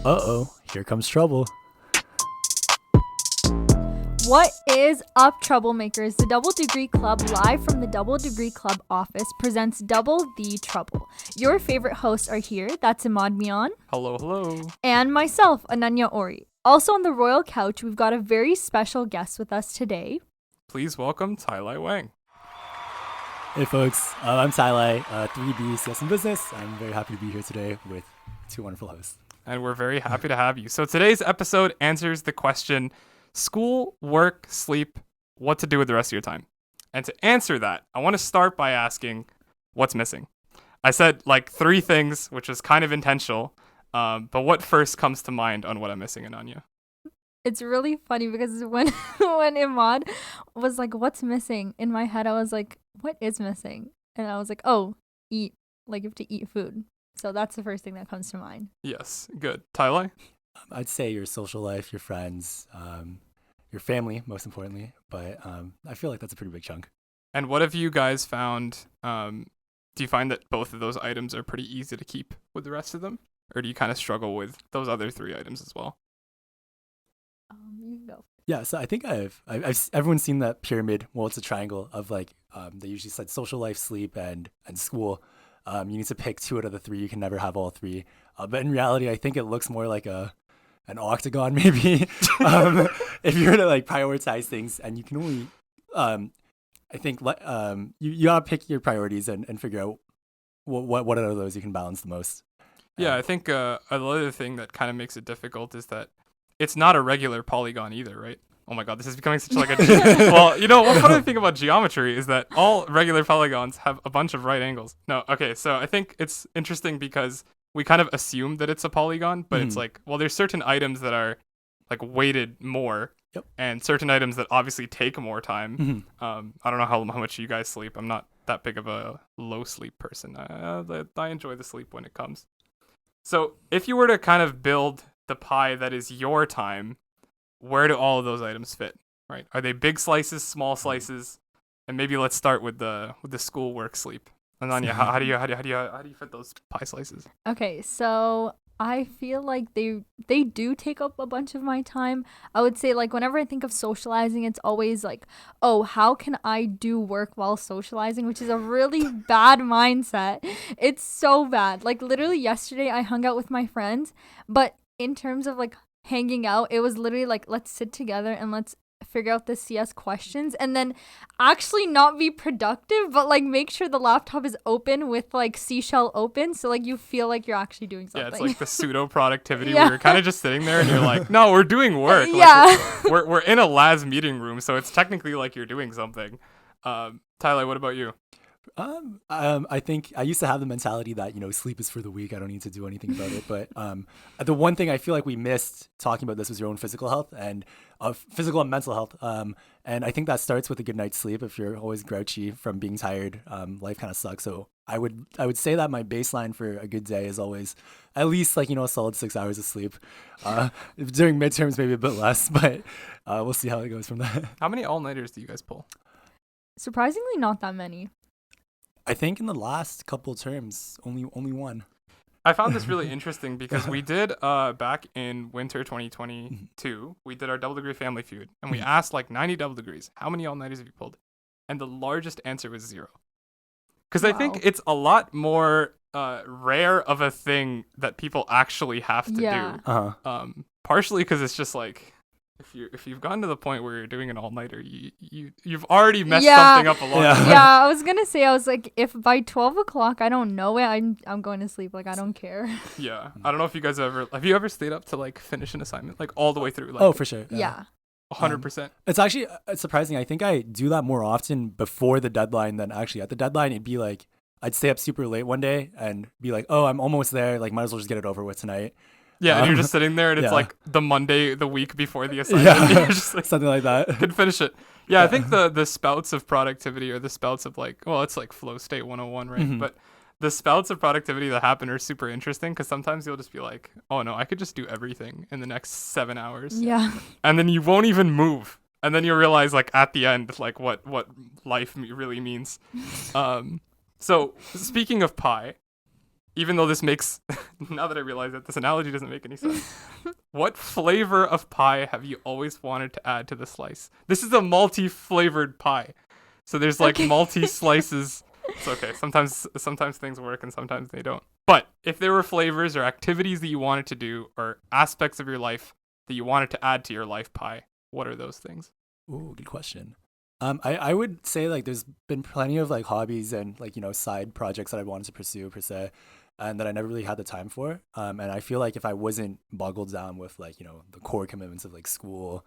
Uh-oh, here comes trouble. What is up, troublemakers? The Double Degree Club, live from the Double Degree Club office, presents Double the Trouble. Your favorite hosts are here. That's Imaad. Hello, hello. And myself, Ananya Ori. Also on the royal couch, we've got a very special guest with us today. Please welcome Tailai Wang. Hey folks, I'm Tailai, 3B CS and Business. I'm very happy to be here today with two wonderful hosts. And we're very happy to have you. So today's episode answers the question, school, work, sleep, what to do with the rest of your time. And to answer that, I want to start by asking, what's missing? I said like three things, which was kind of intentional, but what first comes to mind on what I'm missing, Ananya? It's really funny because when Imaad was like, what's missing? In my head, I was like, what is missing? And I was like, oh, eat. Like, you have to eat food. So that's the first thing that comes to mind. Yes, good. Tailai? I'd say your social life, your friends, your family, most importantly. But I feel like that's a pretty big chunk. And what have you guys found? Do you find that both of those items are pretty easy to keep with the rest of them? Or do you kind of struggle with those other three items as well? You go. Yeah, so I think I've everyone's seen that pyramid. Well, it's a triangle of like they usually said social life, sleep, and school. You need to pick two out of the three. You can never have all three. But in reality, I think it looks more like an octagon maybe. If you're to like prioritize things, and you can only, I think you gotta pick your priorities and figure out what out of those you can balance the most. Yeah, I think another thing that kind of makes it difficult is that it's not a regular polygon either, right? Oh my god, this is becoming such like a... Well, you know, one funny thing about geometry is that all regular polygons have a bunch of right angles. No, okay, so I think it's interesting because we kind of assume that it's a polygon, but it's like, well, there's certain items that are like weighted more, and certain items that obviously take more time. I don't know how much you guys sleep. I'm not that big of a low sleep person. I enjoy the sleep when it comes. So if you were to kind of build the pie that is your time, where do all of those items fit, right? Are they big slices, small slices? And maybe let's start with the school, work, sleep. Ananya, how do you fit those pie slices? Okay, so I feel like they do take up a bunch of my time. I would say, like, whenever I think of socializing, it's always like, oh, how can I do work while socializing, which is a really bad mindset. It's so bad. Like, literally yesterday I hung out with my friends, but in terms of like hanging out, it was literally like, let's sit together and let's figure out the CS questions, and then actually not be productive, but like make sure the laptop is open with like seashell open, so like you feel like you're actually doing something. Yeah, it's like the pseudo productivity where you're kind of just sitting there and you're like, no, we're doing work. Yeah. Like, we're in a LAS meeting room, so it's technically like you're doing something. Tailai, what about you? I think I used to have the mentality that, sleep is for the weak. I don't need to do anything about it. But the one thing I feel like we missed talking about this was your own physical health and physical and mental health. And I think that starts with a good night's sleep. If you're always grouchy from being tired, life kind of sucks. So I would say that my baseline for a good day is always at least like, a solid 6 hours of sleep. During midterms, maybe a bit less, but we'll see how it goes from there. How many all-nighters do you guys pull? Surprisingly, not that many. I think in the last couple of terms, only one. I found this really interesting because we did back in winter 2022, we did our double degree family feud, and we asked like 90 double degrees, how many all-nighters have you pulled? And the largest answer was 0. Because I think it's a lot more rare of a thing that people actually have to do. Partially because it's just like, if you've gotten to the point where you're doing an all-nighter, you've already messed something up a lot. Yeah, I was gonna say, I was like, if by 12 o'clock I don't know it, I'm going to sleep. Like, I don't care. Yeah, I don't know if you guys have you ever stayed up to like finish an assignment like all the way through? Like, oh, for sure. Yeah. 100%. It's actually surprising. I think I do that more often before the deadline than actually at the deadline. It'd be like I'd stay up super late one day and be like, oh, I'm almost there. Like, might as well just get it over with tonight. Yeah, and you're just sitting there, and it's like the Monday, the week before the assignment. Yeah, you're just like, something like that. Can finish it. Yeah, I think the spouts of productivity, or the spouts of like, well, it's like flow state 101, right? But the spouts of productivity that happen are super interesting because sometimes you'll just be like, oh no, I could just do everything in the next 7 hours. Yeah. And then you won't even move. And then you realize like at the end, like what life really means. So speaking of pie, even though this makes, now that I realize that this analogy doesn't make any sense, what flavor of pie have you always wanted to add to the slice? This is a multi-flavored pie. So there's like multi-slices. It's okay. Sometimes things work and sometimes they don't. But if there were flavors or activities that you wanted to do or aspects of your life that you wanted to add to your life pie, what are those things? Ooh, good question. I would say like there's been plenty of like hobbies and like, side projects that I wanted to pursue per se, and that I never really had the time for. And I feel like if I wasn't boggled down with like, the core commitments of like school,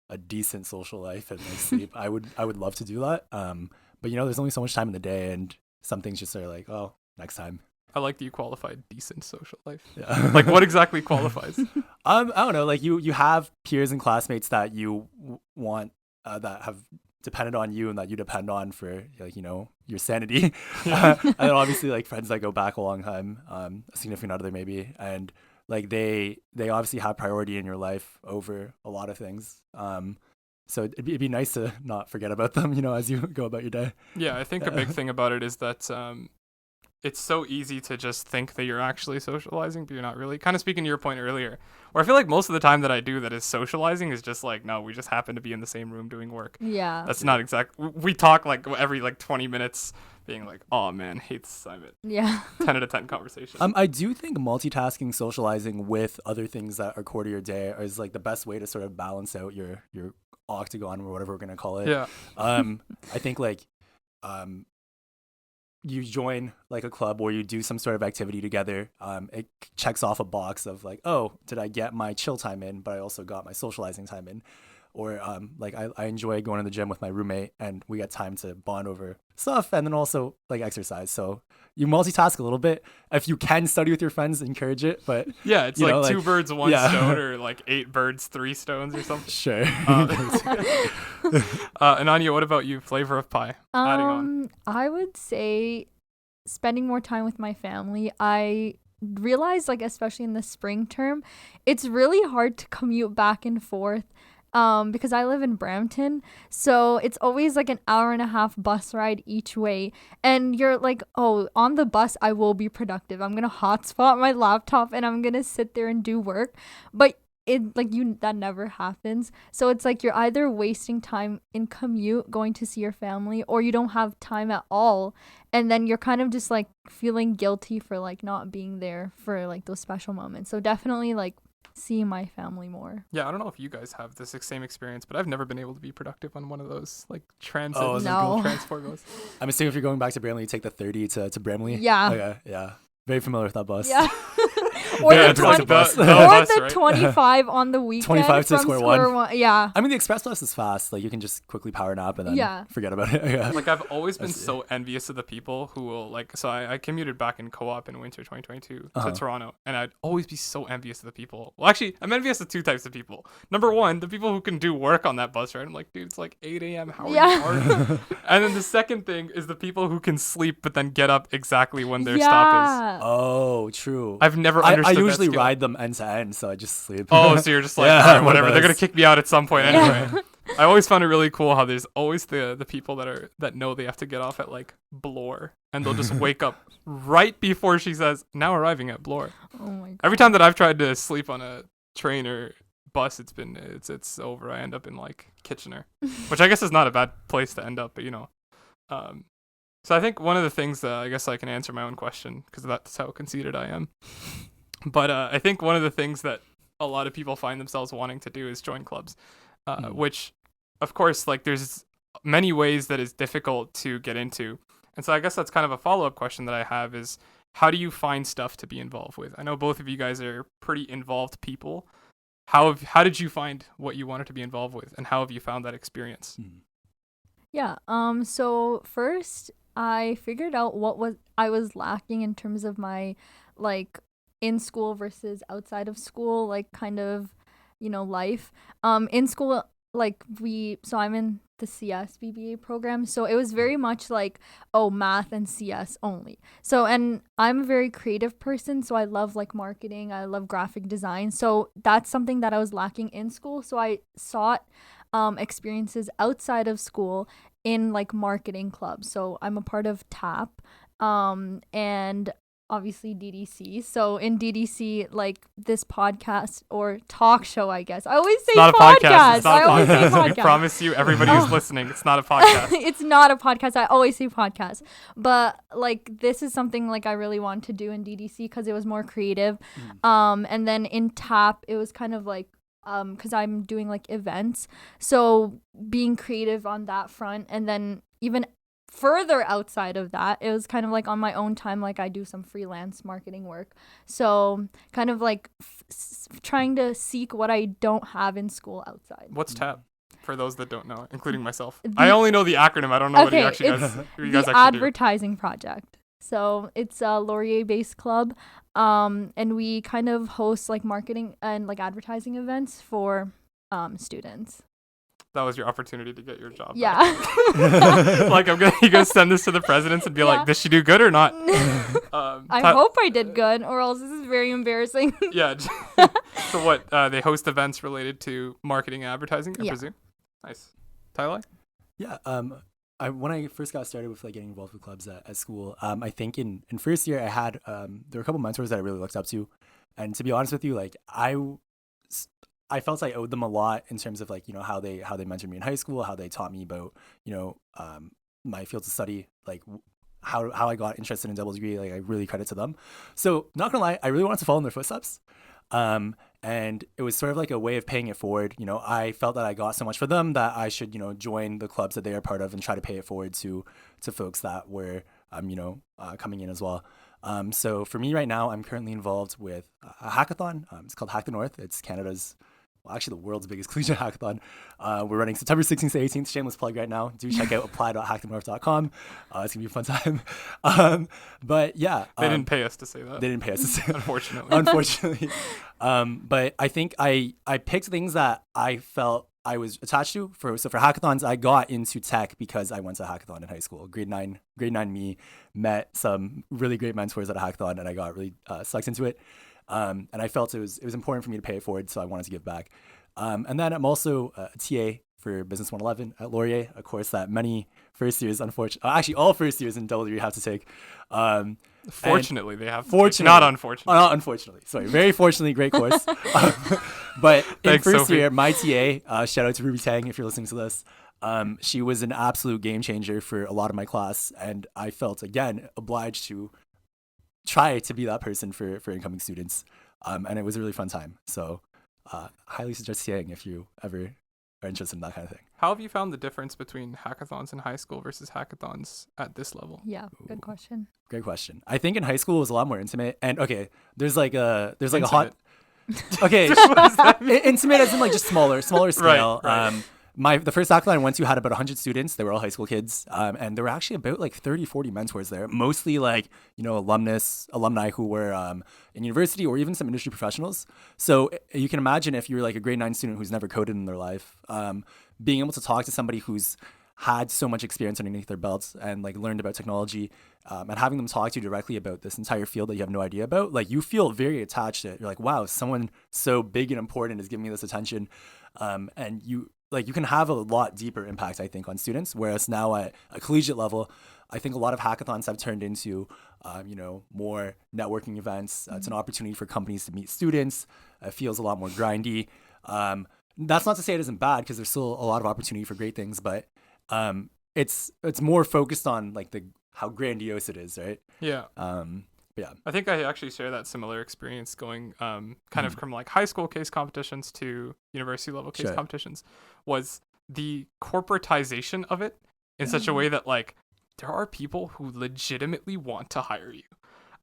a decent social life and like sleep, I would love to do that. But there's only so much time in the day, and some things just are like, oh, next time. I like that you qualified decent social life. Yeah. Like what exactly qualifies? I don't know. Like you have peers and classmates that you want that have depended on you and that you depend on for like your sanity. Yeah. And then obviously like friends that go back a long time, a significant other maybe, and like they obviously have priority in your life over a lot of things. So it'd be nice to not forget about them, as you go about your day. Yeah, I think a big thing about it is that it's so easy to just think that you're actually socializing, but you're not really. Kind of speaking to your point earlier, where I feel like most of the time that I do that is socializing is just like, no, we just happen to be in the same room doing work. Yeah. That's not exact. We talk like every like 20 minutes being like, oh man, hate this assignment. Yeah. 10 out of 10 conversation. I do think multitasking, socializing with other things that are core to your day is like the best way to sort of balance out your octagon or whatever we're going to call it. Yeah. I think like, you join like a club or you do some sort of activity together. It checks off a box of like, oh, did I get my chill time in, but I also got my socializing time in. Or like I enjoy going to the gym with my roommate and we got time to bond over stuff and then also like exercise. So you multitask a little bit. If you can study with your friends, encourage it. But yeah, it's like two birds, one yeah. stone, or like 8 birds, 3 stones or something. Sure. Ananya, what about you? Flavor of pie. Adding on. I would say spending more time with my family. I realized like especially in the spring term, it's really hard to commute back and forth. Because I live in Brampton, so it's always like an hour and a half bus ride each way. And you're like, oh, on the bus, I will be productive. I'm going to hotspot my laptop and I'm going to sit there and do work. But that never happens. So it's like you're either wasting time in commute going to see your family, or you don't have time at all. And then you're kind of just like feeling guilty for like not being there for like those special moments. So definitely like seeing my family more. Yeah, I don't know if you guys have this same experience, but I've never been able to be productive on one of those like transit transport goes. I'm assuming if you're going back to Bramley, you take the 30 to Bramley. Yeah. Okay, yeah. Very familiar with that bus. Yeah. Or Yeah, the, it's like 20, a bus. or bus, the right? 25 on the weekend 25 to from square Square one. Yeah. I mean, the express bus is fast. Like, you can just quickly power nap and then forget about it. Yeah. Like, I've always been so envious of the people who will, like, so I commuted back in co-op in winter 2022 to Toronto, and I'd always be so envious of the people. Well, actually, I'm envious of 2 types of people. Number one, the people who can do work on that bus ride. I'm like, dude, it's like 8 a.m. How are you hard? And then the second thing is the people who can sleep but then get up exactly when their stop is. Oh, true. I've never understood I usually that skill. ride them end to end, so I just sleep. Oh, so you're just like, all right, whatever. They're gonna kick me out at some point anyway. I always found it really cool how there's always the people that know they have to get off at like Bloor, and they'll just wake up right before she says, "Now arriving at Bloor." Oh my god. Every time that I've tried to sleep on a train or bus, it's over. I end up in like Kitchener, which I guess is not a bad place to end up, but So I think one of the things I guess I can answer my own question because that's how conceited I am. But I think one of the things that a lot of people find themselves wanting to do is join clubs, which, of course, like there's many ways that is difficult to get into. And so I guess that's kind of a follow-up question that I have is, how do you find stuff to be involved with? I know both of you guys are pretty involved people. How did you find what you wanted to be involved with, and how have you found that experience? Yeah. So first, I figured out what I was lacking in terms of my like in school versus outside of school, like kind of, life. In school, so I'm in the CS BBA program. So it was very much like, math and CS only. So, and I'm a very creative person. So I love like marketing. I love graphic design. So that's something that I was lacking in school. So I sought experiences outside of school in like marketing clubs. So I'm a part of TAP. And obviously DDC. So in DDC, like this podcast or talk show, I guess. I always say It's not a podcast. It's not I a always say podcast. We podcast. promise you, everybody who's listening, it's not a podcast. It's not a podcast. I always say podcast. But like this is something like I really want to do in DDC because it was more creative. And then in TAP, it was kind of like because I'm doing like events. So being creative on that front, and then even further outside of that, it was kind of like on my own time, like I do some freelance marketing work. So kind of like trying to seek what I don't have in school outside. What's TAP? For those that don't know, including myself. I only know the acronym. I don't know what you guys the advertising project. So it's a Laurier-based club, and we kind of host like marketing and like advertising events for students. That was your opportunity to get your job. Yeah. Like you gonna send this to the presidents and be like, did she do good or not? I hope I did good, or else this is very embarrassing. Yeah. So what? They host events related to marketing and advertising, I presume. Nice. Tailai? Yeah. When I first got started with like getting involved with clubs at school, I think in first year I had there were a couple mentors that I really looked up to, and to be honest with you, like I felt I owed them a lot in terms of like, you know, how they mentored me in high school, how they taught me about, you know, my fields of study, like how I got interested in double degree. Like I really credit to them. So not gonna lie, I really wanted to follow in their footsteps. And it was sort of like a way of paying it forward. You know, I felt that I got so much for them that I should, you know, join the clubs that they are part of and try to pay it forward to folks that were, you know, coming in as well. So for me right now, I'm currently involved with a hackathon. It's called Hack the North. It's Canada's, well, actually the world's biggest collegiate hackathon. We're running September 16th to 18th. Shameless plug right now. Do check out apply.hackthenorth.com. It's going to be a fun time. But yeah. They didn't pay us to say that. They didn't pay us to say that. Unfortunately. Unfortunately. But I think I picked things that I felt I was attached to. So for hackathons, I got into tech because I went to a hackathon in high school. Grade 9 me, met some really great mentors at a hackathon, and I got really sucked into it. And I felt it was important for me to pay it forward, so I wanted to give back. And then I'm also a TA for Business 111 at Laurier, a course that many first years, actually all first years in double degree have to take. Fortunately, they have. Fortunately, not unfortunately. Not unfortunately. Sorry, very fortunately, great course. But in Thanks, first Sophie. year, my TA, shout out to Ruby Tang if you're listening to this. She was an absolute game changer for a lot of my class, and I felt again obliged to try to be that person for incoming students. And it was a really fun time. So highly suggest TAing if you ever are interested in that kind of thing. How have you found the difference between hackathons in high school versus hackathons at this level? Yeah, good question. Great question. I think in high school it was a lot more intimate. And okay, there's like a hot. Okay, intimate as in like just smaller scale. Right. The first hackathon I went to had about 100 students. They were all high school kids. And there were actually about like 30, 40 mentors there, mostly like, you know, alumni who were in university or even some industry professionals. So you can imagine if you're like a grade 9 student who's never coded in their life, being able to talk to somebody who's had so much experience underneath their belts and like learned about technology, and having them talk to you directly about this entire field that you have no idea about, like you feel very attached to it. You're like, wow, someone so big and important is giving me this attention. And you can have a lot deeper impact, I think, on students. Whereas now at a collegiate level, I think a lot of hackathons have turned into, you know, more networking events. It's an opportunity for companies to meet students. It feels a lot more grindy. That's not to say it isn't bad, because there's still a lot of opportunity for great things, but it's more focused on like how grandiose it is, right? Yeah. Yeah. I think I actually share that similar experience going kind of from like high school case competitions to university level case competitions, was the corporatization of it in such a way that like there are people who legitimately want to hire you.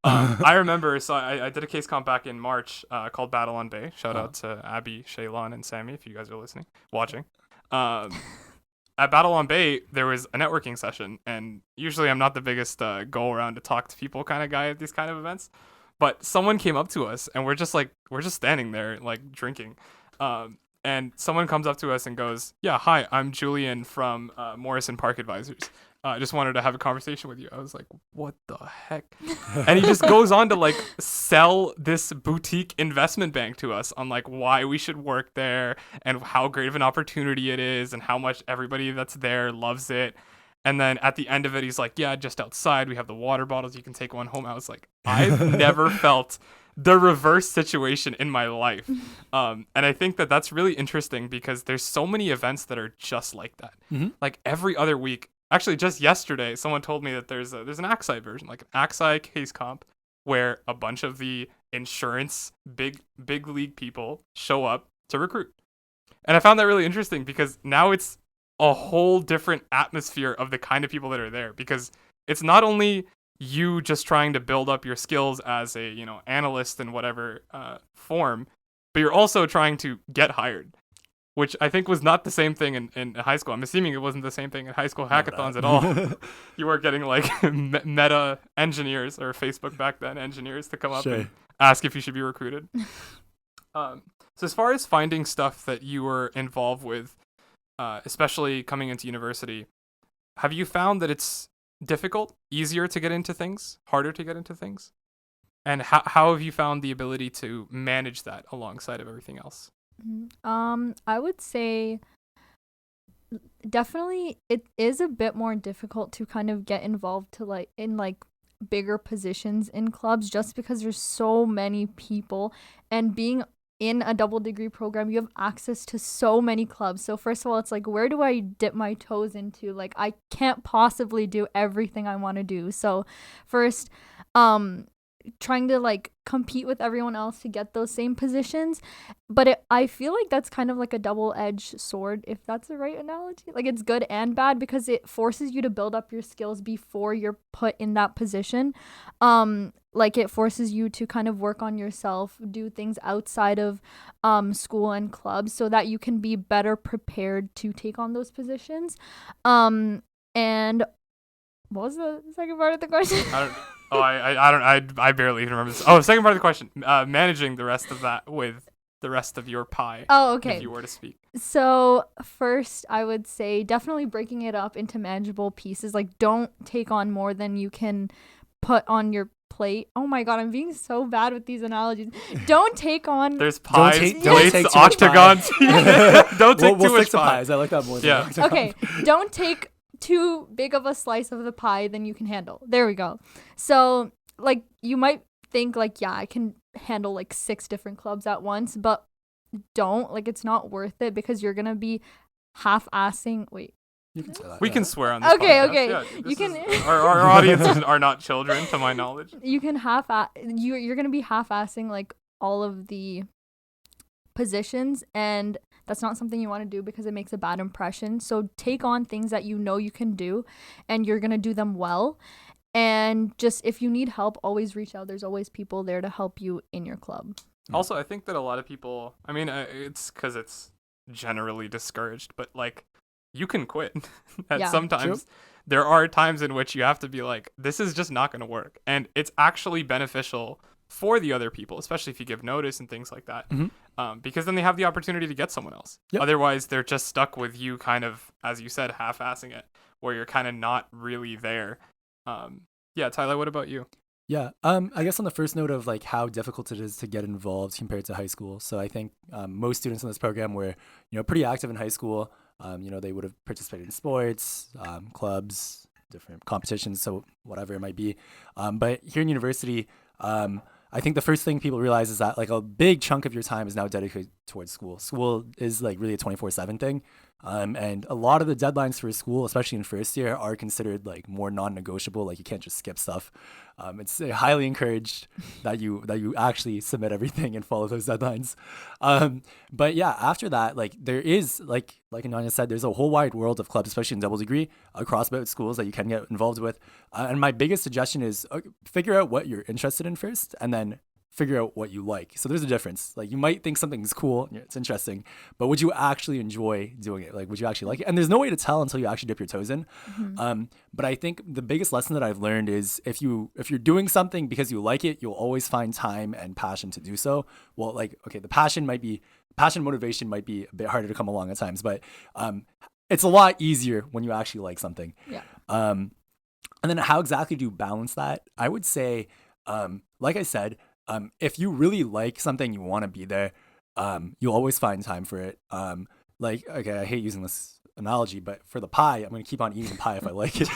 I remember, so I did a case comp back in March called Battle on Bay. Shout out to Abby, Shaylon, and Sammy if you guys are watching. At Battle on Bay, there was a networking session, and usually I'm not the biggest go around to talk to people kind of guy at these kind of events, but someone came up to us, and we're just standing there like drinking, and someone comes up to us and goes, "Yeah, hi, I'm Julian from Morrison Park Advisors. I just wanted to have a conversation with you." I was like, what the heck? And he just goes on to like sell this boutique investment bank to us on like why we should work there and how great of an opportunity it is and how much everybody that's there loves it. And then at the end of it, he's like, yeah, just outside, we have the water bottles. You can take one home. I was like, I've never felt the reverse situation in my life. And I think that that's really interesting because there's so many events that are just like that. Like every other week, actually just yesterday, someone told me that there's an Axi version, like an Axi case comp, where a bunch of the insurance big league people show up to recruit. And I found that really interesting because now it's a whole different atmosphere of the kind of people that are there, because it's not only you just trying to build up your skills as a, analyst in whatever form, but you're also trying to get hired, which I think was not the same thing in high school. I'm assuming it wasn't the same thing in high school hackathons at all. You were getting like meta engineers, or Facebook back then engineers, to come up and ask if you should be recruited. So as far as finding stuff that you were involved with, especially coming into university, have you found that it's difficult, easier to get into things, harder to get into things? And how have you found the ability to manage that alongside of everything else? I would say definitely it is a bit more difficult to kind of get involved to in bigger positions in clubs, just because there's so many people, and being in a double degree program, you have access to so many clubs. So first of all, it's like, where do I dip my toes into? Like, I can't possibly do everything I want to do. So first, trying to compete with everyone else to get those same positions. But I feel like that's kind of like a double-edged sword, if that's the right analogy. Like, it's good and bad because it forces you to build up your skills before you're put in that position. It forces you to kind of work on yourself, do things outside of school and clubs, so that you can be better prepared to take on those positions. And what was the second part of the question? I barely even remember this. Oh, second part of the question. Managing the rest of that with the rest of your pie. Oh, okay. If you were to speak. So first, I would say definitely breaking it up into manageable pieces. Like, don't take on more than you can put on your plate. Oh my god, I'm being so bad with these analogies. Don't take on. There's pies, don't take plates, octagons. Don't take we'll too much stick to pie. pies. I like that more. Yeah. Okay, don't take too big of a slice of the pie than you can handle. There we go. So you might think yeah, I can handle 6 different clubs at once, but don't. It's not worth it, because you're gonna be half-assing. Wait, you can say that. We can swear on this podcast. Okay. Yeah, You can. Our audiences are not children, to my knowledge. You can you're gonna be half-assing all of the positions, and that's not something you want to do because it makes a bad impression. So take on things that you can do, and you're gonna do them well. And just, if you need help, always reach out. There's always people there to help you in your club. Also, I think that a lot of people, I mean, it's because it's generally discouraged, but you can quit. And sometimes there are times in which you have to be like, this is just not going to work. And it's actually beneficial for the other people, especially if you give notice and things like that, because then they have the opportunity to get someone else. Yep. Otherwise, they're just stuck with you kind of, as you said, half-assing it, where you're kind of not really there. Tailai, what about you? Yeah, I guess on the first note of how difficult it is to get involved compared to high school. So I think most students in this program were, pretty active in high school. They would have participated in sports, clubs, different competitions, so whatever it might be. But here in university, I think the first thing people realize is that a big chunk of your time is now dedicated towards school. School is really a 24/7 thing. And a lot of the deadlines for school, especially in first year, are considered more non-negotiable. You can't just skip stuff. It's highly encouraged that you actually submit everything and follow those deadlines. But yeah, after that, there is like Ananya said, there's a whole wide world of clubs, especially in double degree, across both schools that you can get involved with. And my biggest suggestion is figure out what you're interested in first, and then figure out what you like. So there's a difference. You might think something's cool, it's interesting, but would you actually enjoy doing it? Would you actually like it? And there's no way to tell until you actually dip your toes in. But I think the biggest lesson that I've learned is if you're doing something because you like it, you'll always find time and passion to do so. Well, the passion motivation might be a bit harder to come along at times, but it's a lot easier when you actually like something. Yeah. And then how exactly do you balance that? I would say, like I said, if you really like something, you want to be there, you'll always find time for it. Okay, I hate using this analogy, but for the pie, I'm going to keep on eating the pie if I like it.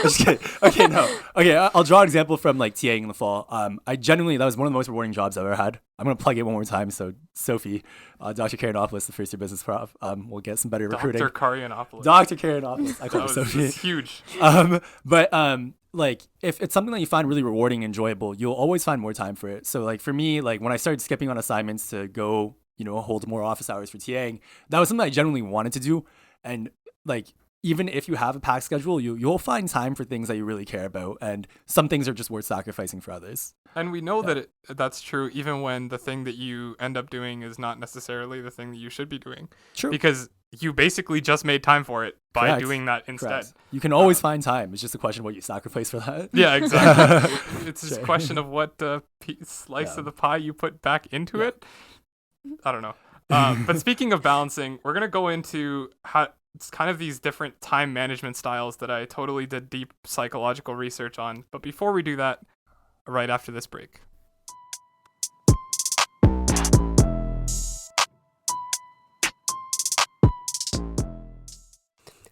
Just kidding. Okay, no. Okay, I'll draw an example from like TAing in the fall. That was one of the most rewarding jobs I've ever had. I'm going to plug it one more time. So Sophie, Dr. Karanopoulos, the first year business prof, will get some better recruiting. Dr. Karanopoulos. Dr. Karanopoulos. I call her Sophie. It's huge. Like if it's something that you find really rewarding and enjoyable, you'll always find more time for it. So like for me, like when I started skipping on assignments to go, hold more office hours for TAing, that was something I genuinely wanted to do. And like, even if you have a packed schedule, you'll find time for things that you really care about. And some things are just worth sacrificing for others. And we know that that's true even when the thing that you end up doing is not necessarily the thing that you should be doing. True. Because you basically just made time for it by Correct. doing that instead. Correct. You can always find time. It's just a question of what you sacrifice for that. Yeah, exactly. It's just a question of what slice of the pie you put back into it. I don't know. But speaking of balancing, we're going to go into how it's kind of these different time management styles that I totally did deep psychological research on. But before we do that, right after this break.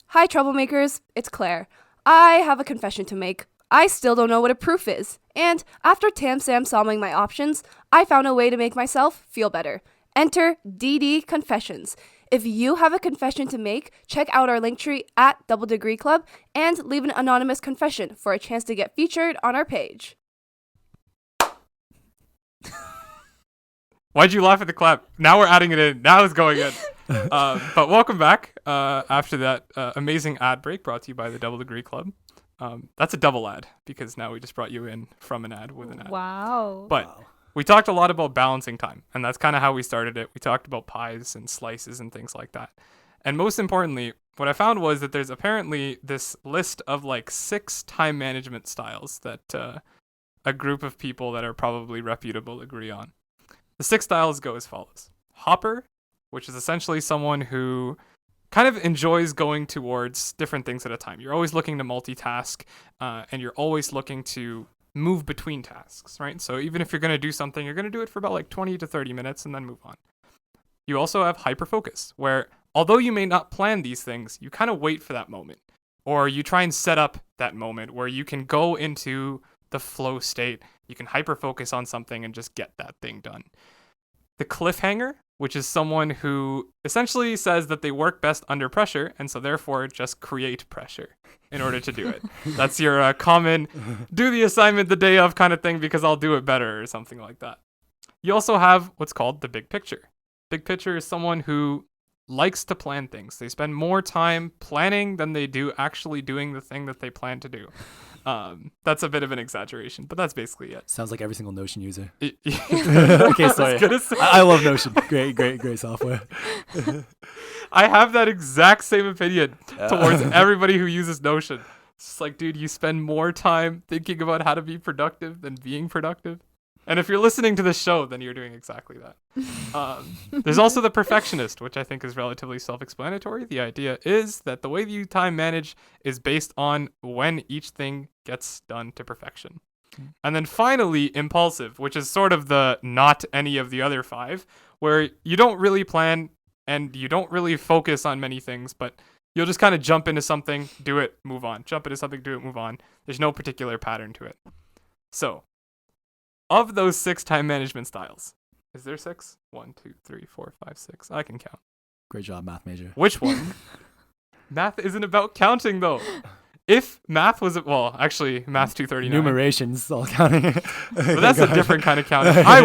Hi, troublemakers. It's Claire. I have a confession to make. I still don't know what a proof is. And after Tam Sam solving my options, I found a way to make myself feel better. Enter DD Confessions. If you have a confession to make, check out our LinkTree at Double Degree Club and leave an anonymous confession for a chance to get featured on our page. Why'd you laugh at the clap? Now we're adding it in. Now it's going in. But welcome back after that amazing ad break brought to you by the Double Degree Club. That's a double ad because now we just brought you in from an ad with an ad. Wow. But we talked a lot about balancing time, and that's kind of how we started it. We talked about pies and slices and things like that. And most importantly, what I found was that there's apparently this list of like 6 time management styles that a group of people that are probably reputable agree on. The 6 styles go as follows. Hopper, which is essentially someone who kind of enjoys going towards different things at a time. You're always looking to multitask, and you're always looking to move between tasks, right? So even if you're going to do something, you're going to do it for about like 20 to 30 minutes and then move on. You also have hyperfocus, where although you may not plan these things, you kind of wait for that moment, or you try and set up that moment where you can go into the flow state. You can hyperfocus on something and just get that thing done. The cliffhanger, which is someone who essentially says that they work best under pressure, and so therefore just create pressure in order to do it. That's your common do the assignment the day of kind of thing because I'll do it better or something like that. You also have what's called the big picture. Big picture is someone who likes to plan things. They spend more time planning than they do actually doing the thing that they plan to do. That's a bit of an exaggeration, but that's basically it. Sounds like every single Notion user. Okay, Okay, sorry. I love Notion. Great software. I have that exact same opinion towards everybody who uses Notion. It's just like, dude, you spend more time thinking about how to be productive than being productive. And if you're listening to this show, then you're doing exactly that. There's also the perfectionist, which I think is relatively self-explanatory. The idea is that the way that you time manage is based on when each thing gets done to perfection. And then finally, impulsive, which is sort of the not any of the other 5, where you don't really plan and you don't really focus on many things, but you'll just kind of jump into something, do it, move on. Jump into something, do it, move on. There's no particular pattern to it. So, of those 6 time management styles, is there 6? 1, 2, 3, 4, 5, 6. I can count. Great job, math major. Which one? Math isn't about counting, though. If math was, actually, math 239. Numeration's all counting. But that's a different kind of counting. I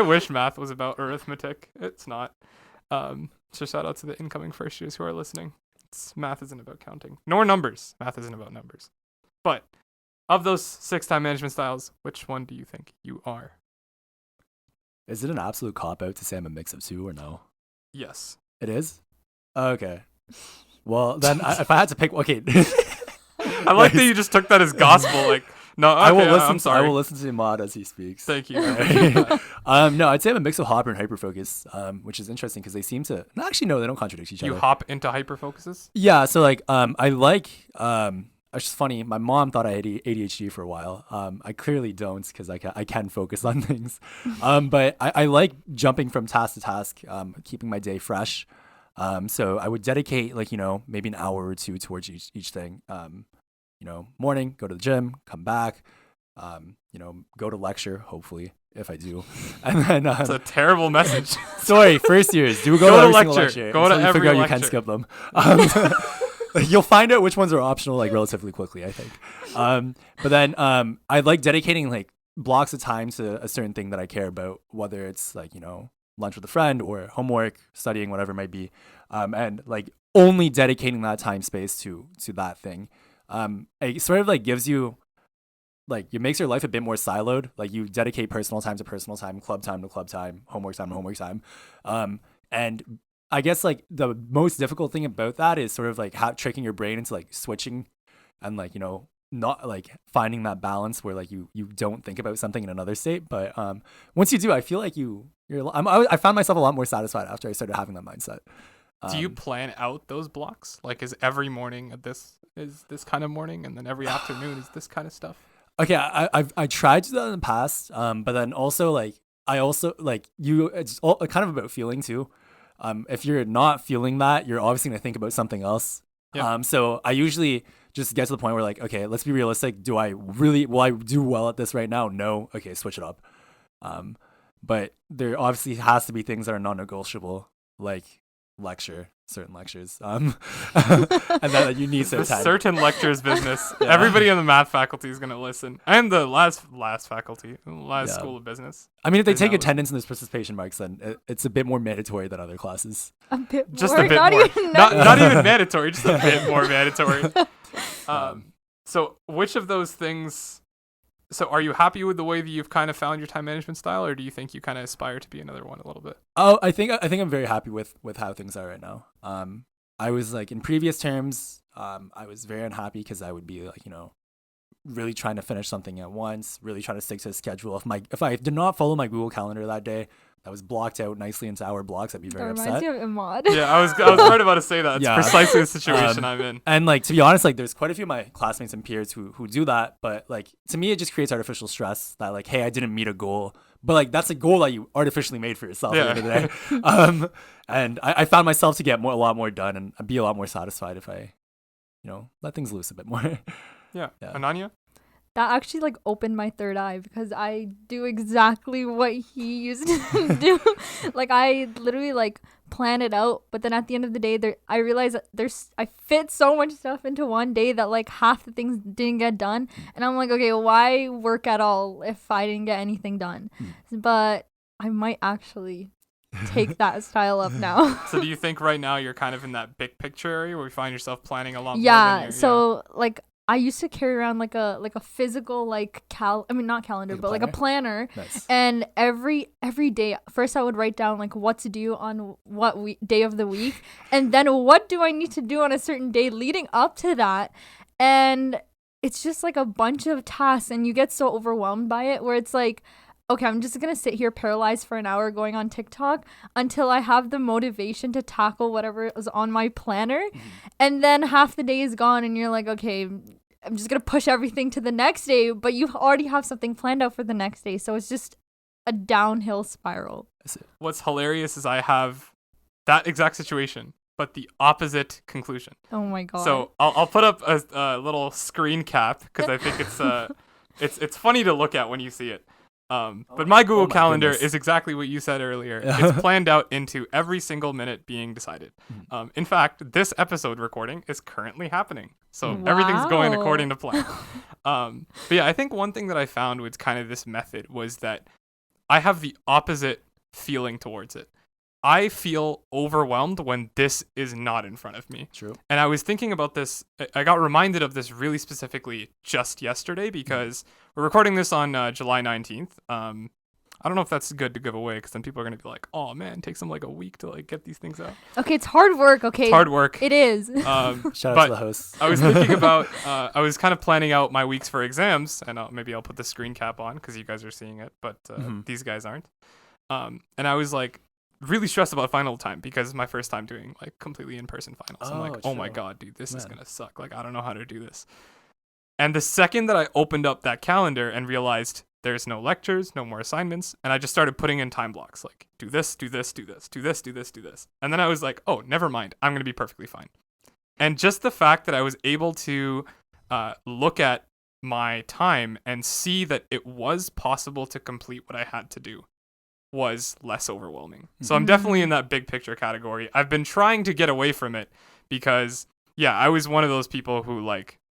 wish math was about arithmetic. It's not. So shout out to the incoming first years who are listening. Math isn't about counting, nor numbers. Math isn't about numbers. But of those 6 time management styles, which one do you think you are? Is it an absolute cop-out to say I'm a mix of 2 or no? Yes. It is? Okay. Well, then if I had to pick... Okay. I like that you just took that as gospel. Like, no, okay, I will listen. I'm sorry. I will listen to Imaad as he speaks. Thank you. No, I'd say I'm a mix of hopper and hyperfocus, which is interesting because they seem to... No, actually, no, they don't contradict each other. You hop into hyperfocuses? Yeah, so like I like... It's just funny. My mom thought I had ADHD for a while. I clearly don't because I can focus on things. But I like jumping from task to task, keeping my day fresh. So I would dedicate like, maybe an hour or two towards each thing. Morning, go to the gym, come back, go to lecture, hopefully, if I do. And then It's a terrible message. sorry, first years, do go to every single lecture. Go to until you every figure out you lecture. can skip them. You'll find out which ones are optional like relatively quickly, I think. But then I like dedicating like blocks of time to a certain thing that I care about, whether it's like, lunch with a friend or homework, studying, whatever it might be. And like only dedicating that time space to that thing. It sort of like gives you like, it makes your life a bit more siloed. Like you dedicate personal time to personal time, club time to club time, homework time to homework time. And I guess like the most difficult thing about that is sort of like tricking your brain into like switching and like, not like finding that balance where like you don't think about something in another state. But once you do, I feel like I found myself a lot more satisfied after I started having that mindset. Do you plan out those blocks? Like, is every morning is this kind of morning, and then every afternoon is this kind of stuff? Okay, I tried to do that in the past, but then also like it's all kind of about feeling too. If you're not feeling that, you're obviously gonna think about something else. Yeah. So I usually just get to the point where like, okay, let's be realistic. Will I do well at this right now? No. Okay, switch it up. But there obviously has to be things that are non-negotiable, like certain lectures, and that you need The some time. certain lectures business. Yeah. Everybody in the math faculty is going to listen, and the last faculty, Yeah. school of business. I mean, if they Is take that what- attendance and there's participation marks, then it's a bit more mandatory than other classes. A bit Just more, a bit not more. even Not even mandatory, just a bit more mandatory. Um, So which of those things? So are you happy with the way that you've kind of found your time management style, or do you think you kind of aspire to be another one a little bit? Oh, I think I'm very happy with how things are right now. I was like in previous terms, I was very unhappy because I would be like, really trying to finish something at once, really trying to stick to a schedule. If I did not follow my Google Calendar that day, that was blocked out nicely into hour blocks, I'd be That very reminds upset. me of Imaad. Yeah, I was right about to say that. It's Yeah. precisely the situation I'm in. And like, to be honest, like there's quite a few of my classmates and peers who do that, but like to me it just creates artificial stress that like, hey, I didn't meet a goal, but like that's a goal that you artificially made for yourself at the end of the day. And I found myself to get a lot more done and be a lot more satisfied if I let things loose a bit more. Yeah. Yeah. Ananya? That actually like opened my third eye because I do exactly what he used to do. Like I literally like plan it out, but then at the end of the day, I realize that I fit so much stuff into one day that like half the things didn't get done, and I'm like, okay, why work at all if I didn't get anything done? But I might actually take that style up now. So do you think right now you're kind of in that big picture area where you find yourself planning a lot more than Yeah, you're, so like I used to carry around like a physical like not calendar, Like a but like a planner. Nice. And every day, first I would write down like what to do on what day of the week, and then what do I need to do on a certain day leading up to that. And it's just like a bunch of tasks, and you get so overwhelmed by it where it's like, okay, I'm just going to sit here paralyzed for an hour going on TikTok until I have the motivation to tackle whatever is on my planner. And then half the day is gone and you're like, okay, I'm just going to push everything to the next day. But you already have something planned out for the next day. So it's just a downhill spiral. What's hilarious is I have that exact situation, but the opposite conclusion. Oh my God. So I'll put up a little screen cap because I think it's funny to look at when you see it. But my Google my Calendar goodness. is exactly what you said earlier. It's planned out into every single minute being decided. In fact, this episode recording is currently happening. So everything's going Wow. according to plan. But yeah, I think one thing that I found with kind of this method was that I have the opposite feeling towards it. I feel overwhelmed when this is not in front of me. True. And I was thinking about this. I got reminded of this really specifically just yesterday because we're recording this on July 19th. I don't know if that's good to give away because then people are going to be like, oh man, it takes them like a week to like get these things out. Okay, it's hard work. Okay. It's hard work. It is. Shout out but to the hosts. I was thinking about, I was kind of planning out my weeks for exams, and maybe I'll put the screen cap on because you guys are seeing it, but these guys aren't. And I was like really stressed about final time because it's my first time doing like completely in-person finals. I'm like, oh my true. God, dude, this is Man. going to suck. Like, I don't know how to do this. And the second that I opened up that calendar and realized there's no lectures, no more assignments, and I just started putting in time blocks like do this, do this, do this, do this, do this, do this. And then I was like, oh, never mind. I'm going to be perfectly fine. And just the fact that I was able to look at my time and see that it was possible to complete what I had to do was less overwhelming. So I'm definitely in that big picture category. I've been trying to get away from it because, yeah, I was one of those people who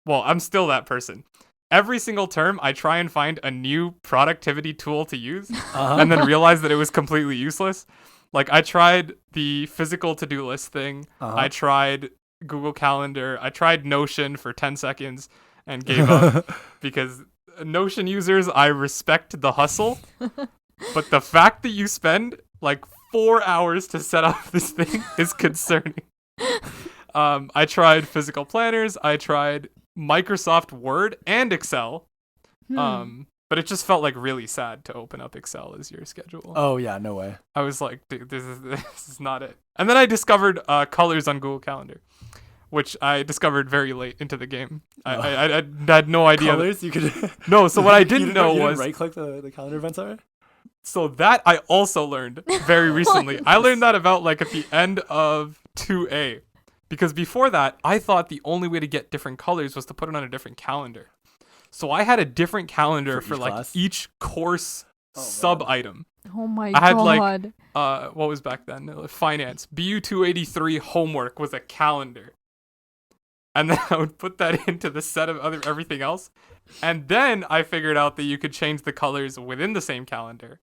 I'm still that person. Every single term, I try and find a new productivity tool to use and then realize that it was completely useless. Like, I tried the physical to-do list thing. I tried Google Calendar. I tried Notion for 10 seconds and gave up because Notion users, I respect the hustle. But the fact that you spend like 4 hours to set up this thing is concerning. I tried physical planners. I tried Microsoft Word and Excel. But it just felt like really sad to open up Excel as your schedule. Oh yeah, no way. I was like, dude, this is not it. And then I discovered colors on Google Calendar, which I discovered very late into the game. I had no idea. Colors? You could. No, so what I didn't know was right click the calendar events already. So that I also learned very recently. I learned that about like at the end of 2A. Because before that, I thought the only way to get different colors was to put it on a different calendar. So I had a different calendar for like class? each course sub-item. Oh my I had god. like, what was back then? Finance. BU 283 homework was a calendar. And then I would put that into the set of everything else. And then I figured out that you could change the colors within the same calendar.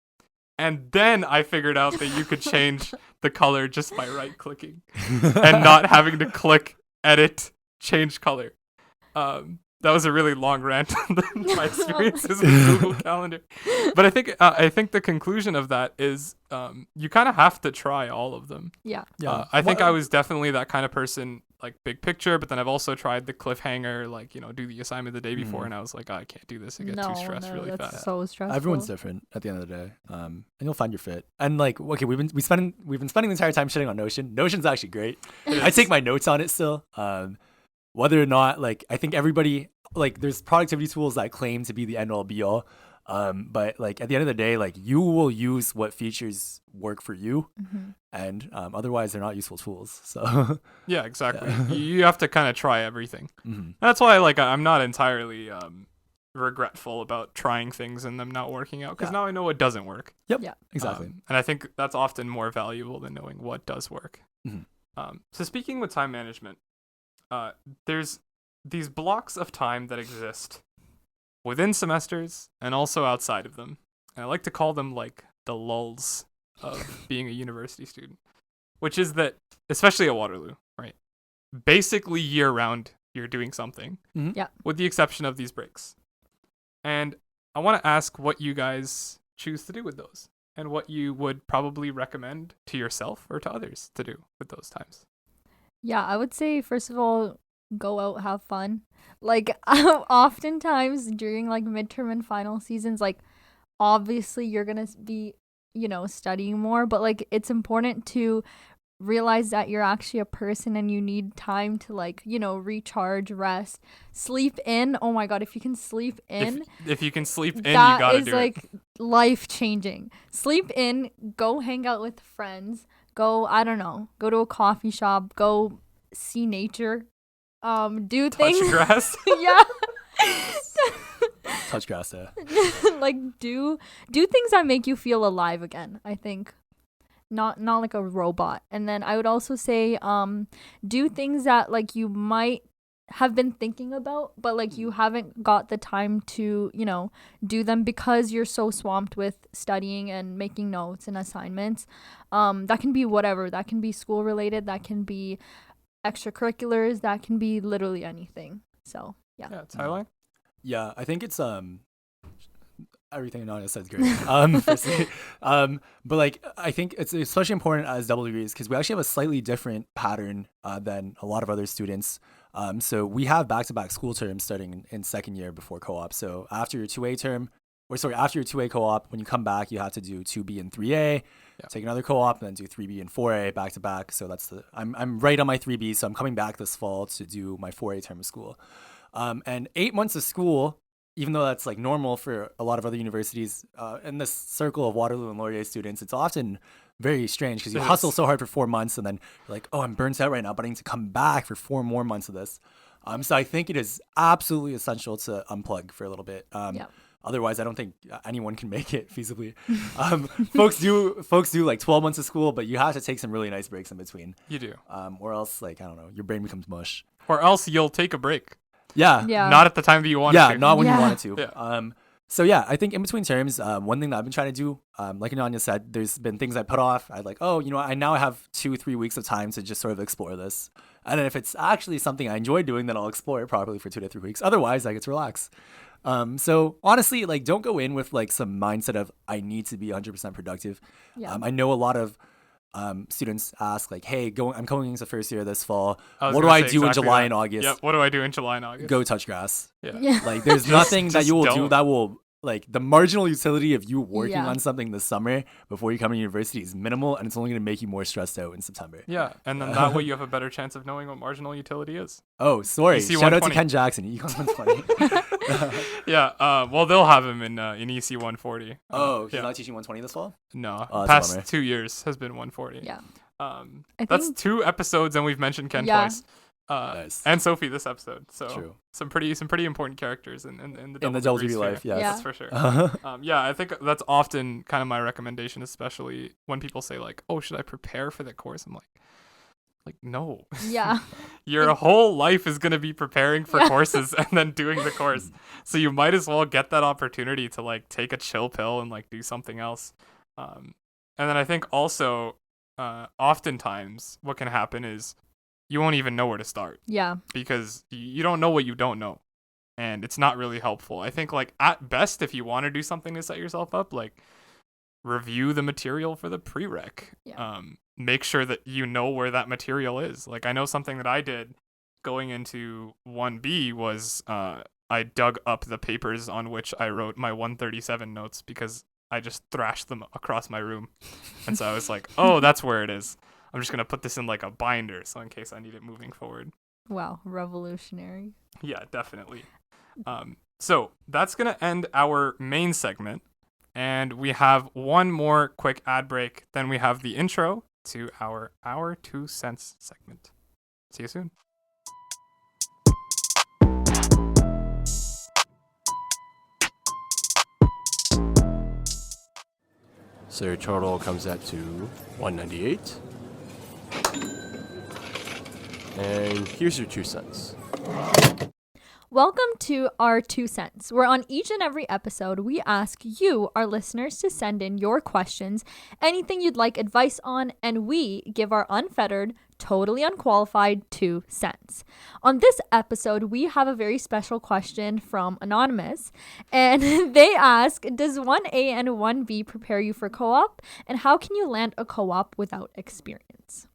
And then I figured out that you could change the color just by right-clicking and not having to click, edit, change color. That was a really long rant on my experiences with Google Calendar. But I think the conclusion of that is you kind of have to try all of them. Yeah. I think I was definitely that kind of person, like big picture, but then I've also tried the cliffhanger, like, do the assignment the day before, and I was like, I can't do this. I get too stressed really that's fast. so stressful. Everyone's different at the end of the day, and you'll find your fit. And like, okay, we've been spending the entire time shitting on Notion. Notion's actually great. I take my notes on it still. Whether or not, like, I think everybody, like, there's productivity tools that claim to be the end all be all. But like at the end of the day, like you will use what features work for you, and otherwise they're not useful tools. So yeah, exactly. You have to kind of try everything. That's why like I'm not entirely regretful about trying things and them not working out, because now I know what doesn't work. Yep. Yeah. Exactly. And I think that's often more valuable than knowing what does work. So speaking with time management, there's these blocks of time that exist within semesters and also outside of them. And I like to call them like the lulls of being a university student, which is that, especially at Waterloo, right? Basically year round, you're doing something, with the exception of these breaks. And I want to ask what you guys choose to do with those and what you would probably recommend to yourself or to others to do with those times. Yeah, I would say, first of all, go out, have fun. Like, oftentimes during like midterm and final seasons, like obviously you're gonna be, studying more, but like it's important to realize that you're actually a person and you need time to like, recharge, rest, sleep in. Oh my god, if you can sleep in, if you can sleep in, that you gotta is do like it. life changing. Sleep in, go hang out with friends, go, I don't know, go to a coffee shop, go see nature. Do things. Touch grass. Yeah. Touch grass. Yeah. Like do things that make you feel alive again. I think, not like a robot. And then I would also say, do things that like you might have been thinking about, but like you haven't got the time to, do them because you're so swamped with studying and making notes and assignments. That can be whatever. That can be school related. That can be extracurriculars, that can be literally anything. So yeah. Tailai? Yeah, I think it's everything Ananya said is great. Firstly, but like I think it's especially important as double degrees because we actually have a slightly different pattern than a lot of other students. So we have back-to-back school terms starting in second year before co-op. So after your 2A term, after your 2A co-op, when you come back, you have to do 2B and 3A, take another co-op, and then do 3B and 4A back to back. So I'm right on my 3B, so I'm coming back this fall to do my 4A term of school. And 8 months of school even though that's like normal for a lot of other universities, in this circle of Waterloo and Laurier students, it's often very strange because you It hustle is. so hard for 4 months and then you're like, oh, I'm burnt out right now, but I need to come back for 4 more months of this. So I think it is absolutely essential to unplug for a little bit. Yep. Otherwise, I don't think anyone can make it feasibly. Folks do like 12 months of school, but you have to take some really nice breaks in between. You do. Or else, like, I don't know, your brain becomes mush. Or else you'll take a break. Yeah. Yeah. Not at the time that you want Yeah, to. not when you Yeah. wanted to. Yeah. So yeah, I think in between terms, one thing that I've been trying to do, like Ananya said, there's been things I put off. I like, oh, you know, I now have 2-3 weeks of time to just sort of explore this. And then if it's actually something I enjoy doing, then I'll explore it properly for 2 to 3 weeks. Otherwise, I get to relax. So honestly, like, don't go in with like some mindset of I need to be 100% productive. Yeah. I know a lot of students ask like, hey, I'm going into first year this fall. I was What do gonna I say do in exactly July that. and August? Yep. What do I do in July and August? Go touch grass. Yeah. Yeah. Like, there's nothing that just you will do don't. that will, like, the marginal utility of you working Yeah. on something this summer before you come to university is minimal, and it's only going to make you more stressed out in September. Yeah. And then that way you have a better chance of knowing what marginal utility is. Oh, sorry. EC Shout out to 120. Ken Jackson. Econ 120. Yeah. Well, they'll have him in EC 140. Oh, he's yeah. not teaching 120 this fall? No. Oh, that's a Past bummer. 2 years has been 140. Yeah. I That's think 2 episodes, and we've mentioned Ken Yeah. twice. Nice. And Sophie this episode. So True. some pretty important characters in the In the double double degree degree life, sphere. yes. Yeah. That's for sure. Uh-huh. Yeah, I think that's often kind of my recommendation, especially when people say like, "Oh, should I prepare for the course?" I'm like, no. yeah. Your whole life is gonna be preparing for Yeah. courses and then doing the course, so you might as well get that opportunity to like take a chill pill and like do something else. And then I think also, oftentimes what can happen is you won't even know where to start Yeah. because you don't know what you don't know, and it's not really helpful. I think like at best, if you want to do something to set yourself up, like review the material for the prereq. Yeah. Make sure that you know where that material is. Like I know something that I did going into 1B was I dug up the papers on which I wrote my 137 notes because I just thrashed them across my room. And so I was like, oh, that's where it is. I'm just going to put this in like a binder so in case I need it moving forward. Wow. Revolutionary. Yeah, definitely. So that's going to end our main segment. And we have one more quick ad break. Then we have the intro to our 2 cents segment. See you soon. So your total comes out to 198. And here's your 2 cents. Welcome to our 2 cents, where on each and every episode, we ask you, our listeners, to send in your questions, anything you'd like advice on, and we give our unfettered, totally unqualified 2 cents. On this episode, we have a very special question from Anonymous, and they ask, does 1A and 1B prepare you for co-op, and how can you land a co-op without experience?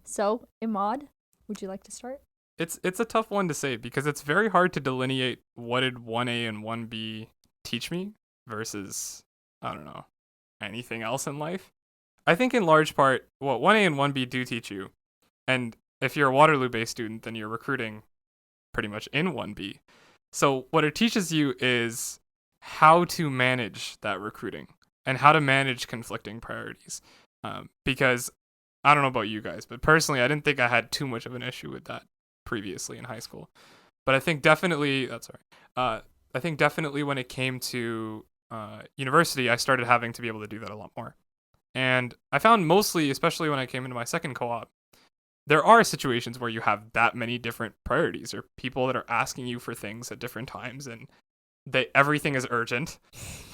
So, Imaad, would you like to start? It's a tough one to say because it's very hard to delineate what did 1A and 1B teach me versus, I don't know, anything else in life. I think in large part, what 1A and 1B do teach you, and if you're a Waterloo-based student, then you're recruiting pretty much in 1B. So what it teaches you is how to manage that recruiting and how to manage conflicting priorities. Because I don't know about you guys, but personally, I didn't think I had too much of an issue with that previously in high school. But I think definitely, I think definitely when it came to university, I started having to be able to do that a lot more. And I found mostly, especially when I came into my second co-op, there are situations where you have that many different priorities or people that are asking you for things at different times and everything is urgent.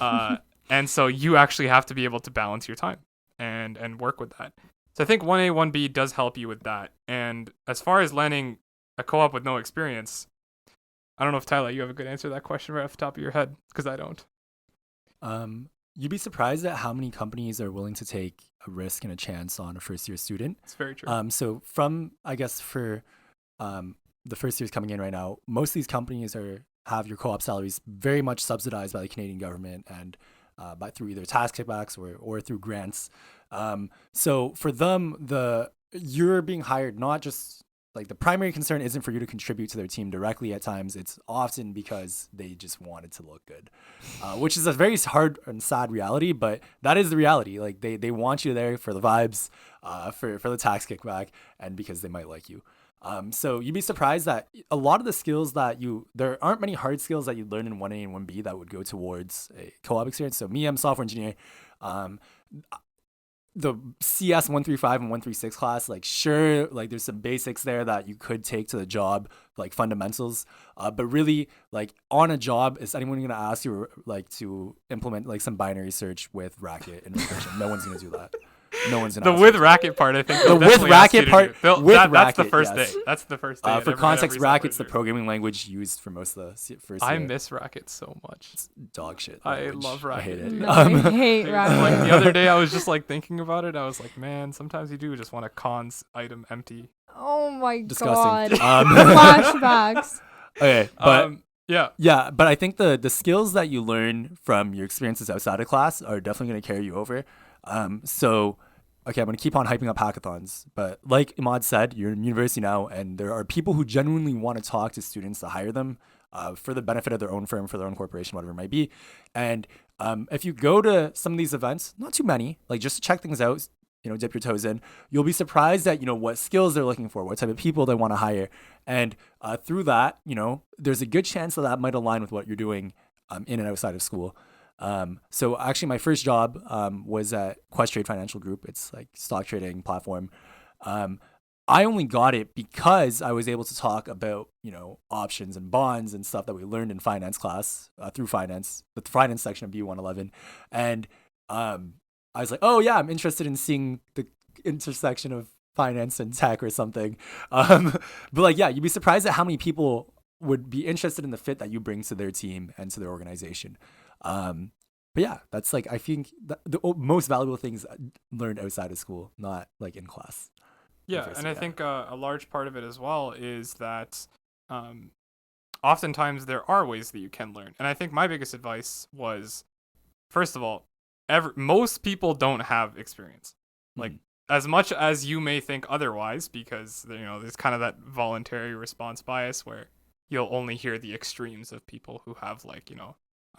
And so you actually have to be able to balance your time and work with that. So I think 1A, 1B does help you with that. And as far as landing a co-op with no experience, I don't know if Tailai, you have a good answer to that question right off the top of your head, because I don't. You'd be surprised at how many companies are willing to take a risk and a chance on a first-year student. It's very true. So from, I guess, for the first years coming in right now, most of these companies have your co-op salaries very much subsidized by the Canadian government and through either tax kickbacks or through grants. So for them, you're being hired not just like the primary concern isn't for you to contribute to their team directly. At times, it's often because they just wanted to look good, which is a very hard and sad reality. But that is the reality. Like they want you there for the vibes, for the tax kickback, and because they might like you. So you'd be surprised that a lot of the skills there aren't many hard skills that you learn in 1A and 1B that would go towards a co-op experience. So me, I'm a software engineer. The CS 135 and 136 class, like sure, like there's some basics there that you could take to the job, like fundamentals. But really, like on a job, is anyone going to ask you like to implement like some binary search with racket and recursion? No one's going to do that. No one's gonna. The with racket part, I think. The with racket part. That's the first day. That's the first day. For context, racket's the programming language used for most of the first year. I miss racket so much. It's dog shit. I love racket. I hate it. No, I hate racket. Like the other day, I was just like thinking about it. I was like, man, sometimes you do just want a cons item empty. Oh my Disgusting. god. Flashbacks. Okay, but yeah, but I think the skills that you learn from your experiences outside of class are definitely going to carry you over. So, okay, I'm going to keep on hyping up hackathons. But like Imaad said, you're in university now, and there are people who genuinely want to talk to students to hire them for the benefit of their own firm, for their own corporation, whatever it might be. And if you go to some of these events, not too many, like just to check things out, dip your toes in, you'll be surprised at, what skills they're looking for, what type of people they want to hire. And through that, there's a good chance that might align with what you're doing in and outside of school. So actually my first job was at Questrade Financial Group. It's like stock trading platform. I only got it because I was able to talk about, options and bonds and stuff that we learned in finance class through the finance section of B111. And I was like, oh yeah, I'm interested in seeing the intersection of finance and tech or something. But like, yeah, you'd be surprised at how many people would be interested in the fit that you bring to their team and to their organization. But yeah, that's like, I think the most valuable things learned outside of school, not like in class. Yeah, and I think a large part of it as well is that oftentimes there are ways that you can learn. And I think my biggest advice was, first of all, most people don't have experience. Like, as much as you may think otherwise, because, there's kind of that voluntary response bias where you'll only hear the extremes of people who have like,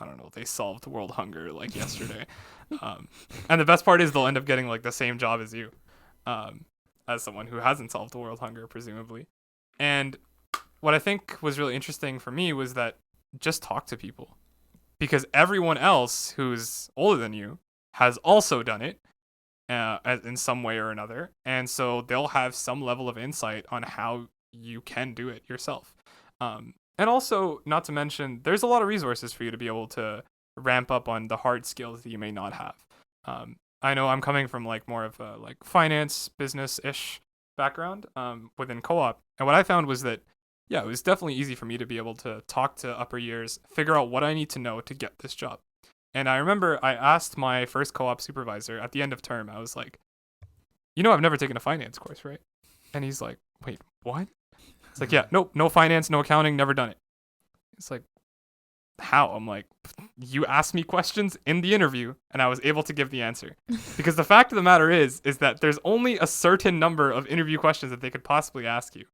I don't know, they solved world hunger like yesterday. And the best part is they'll end up getting like the same job as you, as someone who hasn't solved the world hunger, presumably. And what I think was really interesting for me was that just talk to people, because everyone else who's older than you has also done it in some way or another. And so they'll have some level of insight on how you can do it yourself. And also, not to mention, there's a lot of resources for you to be able to ramp up on the hard skills that you may not have. I know I'm coming from like more of a like finance, business-ish background within co-op. And what I found was that, yeah, it was definitely easy for me to be able to talk to upper years, figure out what I need to know to get this job. And I remember I asked my first co-op supervisor at the end of term, I was like, I've never taken a finance course, right? And he's like, wait, what? It's like, yeah, nope, no finance, no accounting, never done it. It's like, how? I'm like, you asked me questions in the interview and I was able to give the answer. Because the fact of the matter is that there's only a certain number of interview questions that they could possibly ask you.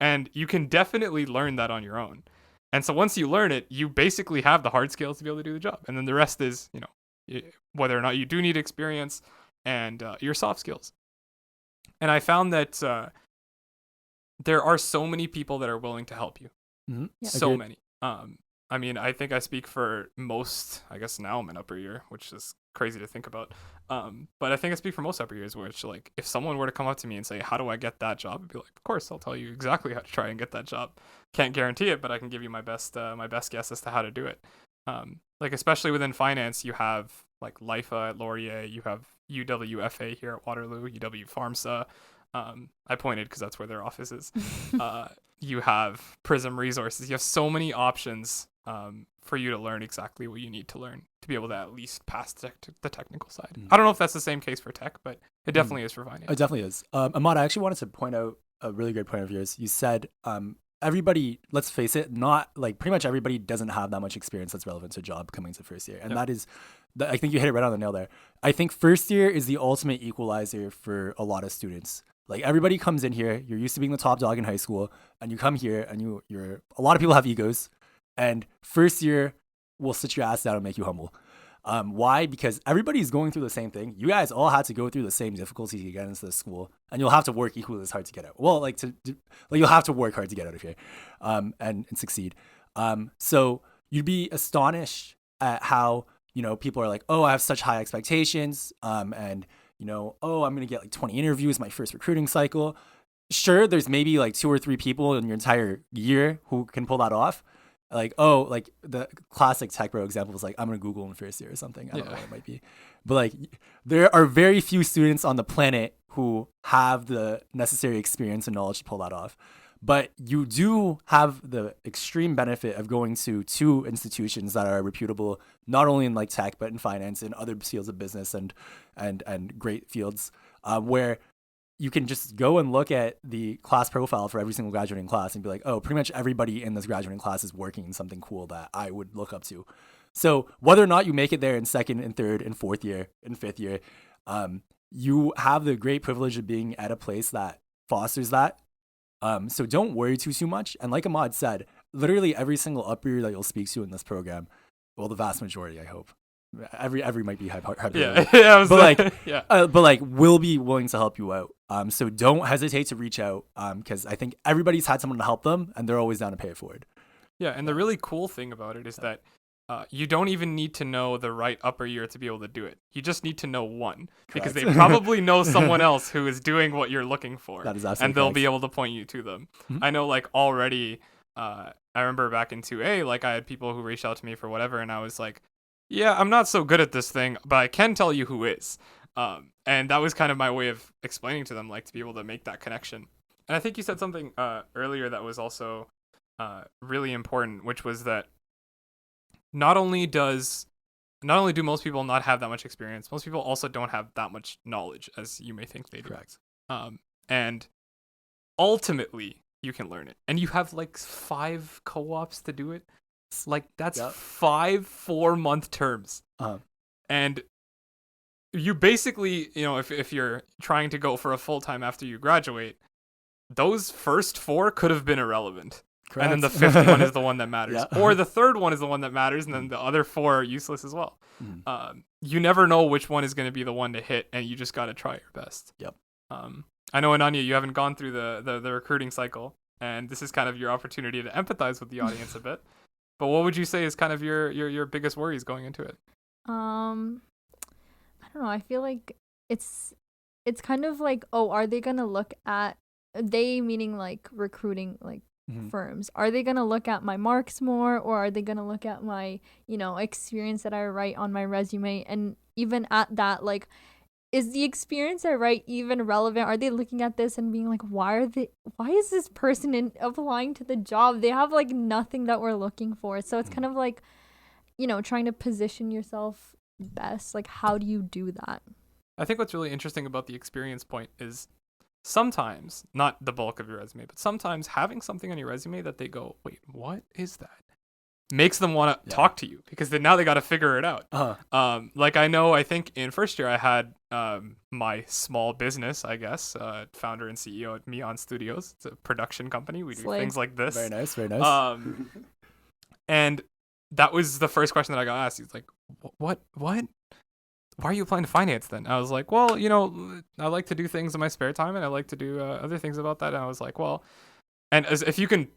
And you can definitely learn that on your own. And so once you learn it, you basically have the hard skills to be able to do the job. And then the rest is, whether or not you do need experience and your soft skills. And I found that there are so many people that are willing to help you. Mm-hmm. Yeah. So Agreed. many. I mean, I think I speak for most, I guess now I'm in upper year, which is crazy to think about. But I think I speak for most upper years, which like, if someone were to come up to me and say, how do I get that job? I'd be like, of course, I'll tell you exactly how to try and get that job. Can't guarantee it, but I can give you my best guess as to how to do it. Like, especially within finance, you have like LIFA at Laurier, you have UWFA here at Waterloo, UW Pharmsa. I pointed because that's where their office is. You have Prism Resources. You have so many options for you to learn exactly what you need to learn to be able to at least pass the technical side. I don't know if that's the same case for tech, but it definitely is for finance. It definitely is. Imaad, I actually wanted to point out a really great point of yours. You said everybody, let's face it, not like pretty much everybody doesn't have that much experience that's relevant to a job coming to first year. And that is, I think you hit it right on the nail there. I think first year is the ultimate equalizer for a lot of students. Like everybody comes in here, you're used to being the top dog in high school, and you come here and you're a lot of people have egos, and first year will sit your ass down and make you humble. Why? Because everybody's going through the same thing. You guys all had to go through the same difficulties to get into this school, and you'll have to work equally as hard to get out. Well, like you'll have to work hard to get out of here, and succeed. So you'd be astonished at how, people are like, oh, I have such high expectations, and oh, I'm gonna get like 20 interviews my first recruiting cycle. Sure, there's maybe like 2 or 3 people in your entire year who can pull that off. Like, oh, like the classic tech bro example was like, I'm gonna Google in first year or something. I don't know what it might be, but like there are very few students on the planet who have the necessary experience and knowledge to pull that off. But you do have the extreme benefit of going to 2 institutions that are reputable, not only in like tech, but in finance and other fields of business and great fields, where you can just go and look at the class profile for every single graduating class and be like, oh, pretty much everybody in this graduating class is working in something cool that I would look up to. So whether or not you make it there in 2nd and 3rd and 4th year and 5th year, you have the great privilege of being at a place that fosters that. So don't worry too much. And like Imaad said, literally every single upper year that you'll speak to in this program, well, the vast majority, I hope. Every might be hyperbole. Yeah, but like we'll be willing to help you out. So don't hesitate to reach out, because I think everybody's had someone to help them, and they're always down to pay it forward. Yeah, and the really cool thing about it is that you don't even need to know the right upper year to be able to do it. You just need to know one, because they probably know someone else who is doing what you're looking for, that is absolutely and they'll correct. be able to point you to them. Mhm. I know, like already, I remember back in 2A, like I had people who reached out to me for whatever, and I was like, yeah, I'm not so good at this thing, but I can tell you who is. And that was kind of my way of explaining to them, like, to be able to make that connection. And I think you said something earlier that was also really important, which was that not only do most people not have that much experience, most people also don't have that much knowledge as you may think they do. Correct. And ultimately, you can learn it. And you have like 5 co-ops to do it. Like that's 5 4-month terms. And you basically, if you're trying to go for a full-time after you graduate, those first 4 could have been irrelevant. Correct. And then the 5th one is the one that matters. Yeah. Or the 3rd one is the one that matters, and then the other 4 are useless as well. Mhm. You never know which one is going to be the one to hit, and you just got to try your best. Yep. I know, Ananya, you haven't gone through the recruiting cycle, and this is kind of your opportunity to empathize with the audience a bit. But what would you say is kind of your biggest worries going into it? I don't know. I feel like it's kind of like, oh, are they gonna look at, they meaning like recruiting like firms, are they gonna look at my marks more, or are they gonna look at my experience that I write on my resume? And even at that, like, is the experience I write even relevant? Are they looking at this and being like, why is this person applying to the job? They have like nothing that we're looking for. So it's kind of like, trying to position yourself best. Like, how do you do that? I think what's really interesting about the experience point is sometimes, not the bulk of your resume, but sometimes having something on your resume that they go, wait, what is that? Makes them want to talk to you, because now they got to figure it out. Like I think in first year I had my small business, I guess, founder and CEO at Meon Studios. It's a production company. We do things like this. Very nice, very nice. And that was the first question that I got asked. He's like, what? Why are you applying to finance then? I was like, well, I like to do things in my spare time, and I like to do other things about that. And I was like, well, and if you can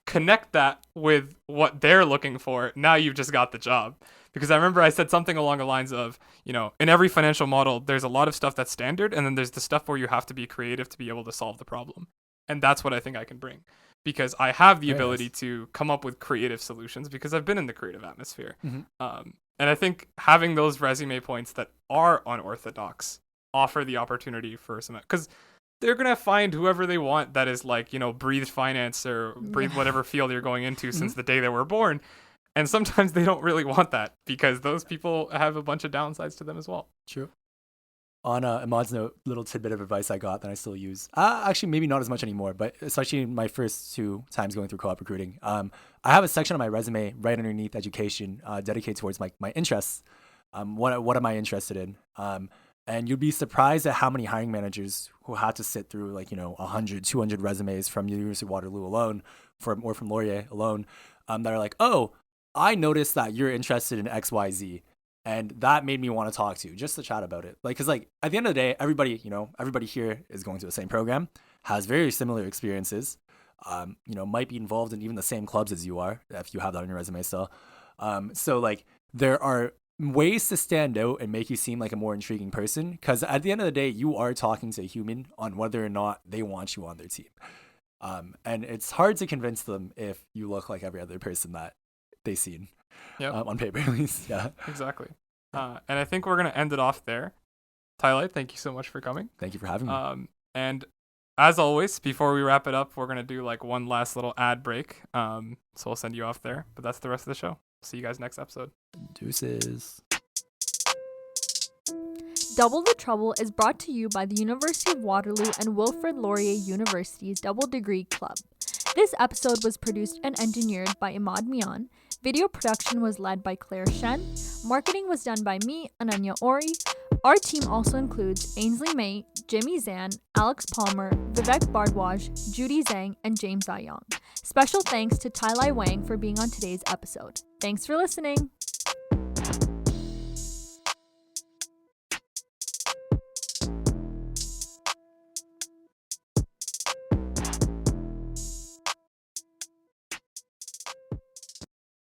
connect that with what they're looking for, now you've just got the job. Because I remember I said something along the lines of, in every financial model, there's a lot of stuff that's standard, and then there's the stuff where you have to be creative to be able to solve the problem. And that's what I think I can bring, because I have the ability to come up with creative solutions, because I've been in the creative atmosphere. And I think having those resume points that are unorthodox offer the opportunity for some, because they're going to find whoever they want that is like, breathed finance or breathed whatever field you're going into since the day they were born. And sometimes they don't really want that, because those people have a bunch of downsides to them as well. True. On Imaad's note, little tidbit of advice I got that I still use. Actually, maybe not as much anymore, but especially in my first 2 times going through co-op recruiting. I have a section on my resume right underneath education dedicated towards my interests. What am I interested in? And you'd be surprised at how many hiring managers who had to sit through 100, 200 resumes from University of Waterloo alone, or from Laurier alone, that are like, oh, I noticed that you're interested in XYZ. And that made me want to talk to you just to chat about it. Because at the end of the day, everybody here is going to the same program, has very similar experiences, might be involved in even the same clubs as you are, if you have that on your resume still. So there are ways to stand out and make you seem like a more intriguing person, because at the end of the day, you are talking to a human on whether or not they want you on their team. And it's hard to convince them if you look like every other person that they've seen. On paper at least. Yeah, exactly. And I think we're gonna end it off there. Tailai, thank you so much for coming. Thank you for having me. And as always, before we wrap it up, we're gonna do one last little ad break. So we'll send you off there, but that's the rest of the show. See you guys next episode. Deuces. Double the Trouble is brought to you by the University of Waterloo and Wilfrid Laurier University's Double Degree Club. This episode was produced and engineered by Imaad and Ananya. Video production was led by Claire Shen. Marketing was done by me, Ananya Ori. Our team also includes Ainsley May, Jimmy Zan, Alex Palmer, Vivek Bardwaj, Judy Zhang, and James Ayong. Special thanks to Tailai Wang for being on today's episode. Thanks for listening.